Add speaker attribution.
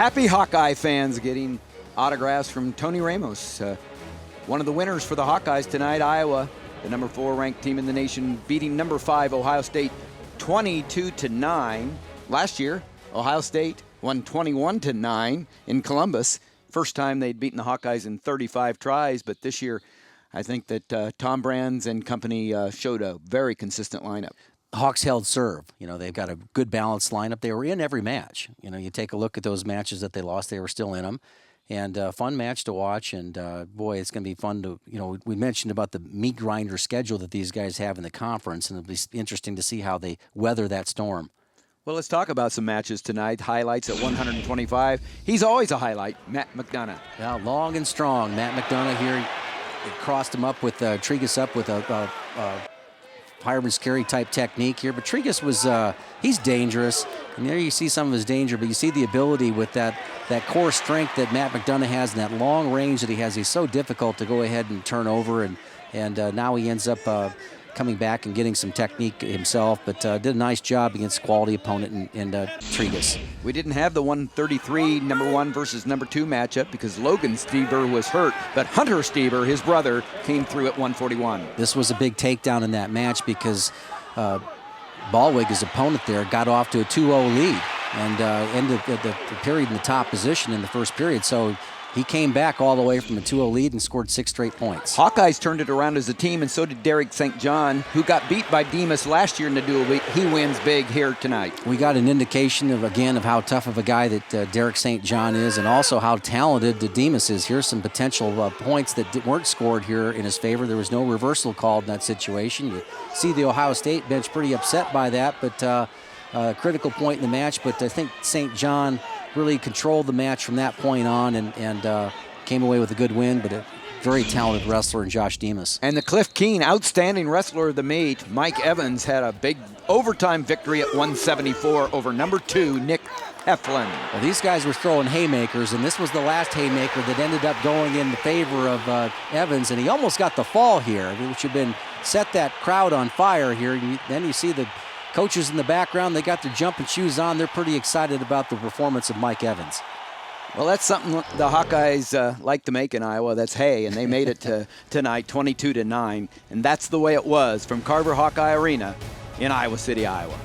Speaker 1: Happy Hawkeye fans getting autographs from Tony Ramos. One of the winners for the Hawkeyes tonight, Iowa, the number 4 ranked team in the nation, beating number 5 Ohio State 22-9. Last year, Ohio State won 21-9 in Columbus. First time they'd beaten the Hawkeyes in 35 tries, but this year I think that Tom Brands and company showed a very consistent lineup.
Speaker 2: Hawks held serve. You know, they've got a good balanced lineup. They were in every match. You know, you take a look at those matches that they lost, they were still in them. And fun match to watch. And, boy, it's going to be fun to, you know, we mentioned about the meat grinder schedule that these guys have in the conference, and it'll be interesting to see how they weather that storm.
Speaker 1: Well, let's talk about some matches tonight. Highlights at 125. He's always a highlight, Matt McDonough.
Speaker 2: Yeah, long and strong. Matt McDonough here. It crossed him up with Tregus up with a fireman's carry type technique here. But Tregus was, he's dangerous. And there you see some of his danger, but you see the ability with that core strength that Matt McDonough has and that long range that he has. He's so difficult to go ahead and turn over. And now he ends up coming back and getting some technique himself, but did a nice job against quality opponent in Tregus.
Speaker 1: We didn't have the 133 number 1 versus number 2 matchup because Logan Stieber was hurt, but Hunter Stieber, his brother, came through at 141.
Speaker 2: This was a big takedown in that match because Ballwig, his opponent there, got off to a 2-0 lead and ended the period in the top position in the first period. So he came back all the way from a 2-0 lead and scored 6 straight points.
Speaker 1: Hawkeyes turned it around as a team, and so did Derek St. John, who got beat by Demas last year in the dual week. He wins big here tonight.
Speaker 2: We got an indication of how tough of a guy that Derek St. John is, and also how talented Demas is. Here's some potential points that weren't scored here in his favor. There was no reversal called in that situation. You see the Ohio State bench pretty upset by that, but critical point in the match. But I think St. John really controlled the match from that point on and came away with a good win, but a very talented wrestler in Josh Demas.
Speaker 1: And the Cliff Keen, outstanding wrestler of the meet, Mike Evans, had a big overtime victory at 174 over number 2, Nick Heflin.
Speaker 2: Well, these guys were throwing haymakers, and this was the last haymaker that ended up going in the favor of Evans, and he almost got the fall here, which had been set that crowd on fire here. Then you see the coaches in the background, they got their jumping shoes on. They're pretty excited about the performance of Mike Evans.
Speaker 1: Well, that's something the Hawkeyes like to make in Iowa. That's hay, and they made it to tonight 22-9, and that's the way it was from Carver Hawkeye Arena in Iowa City, Iowa.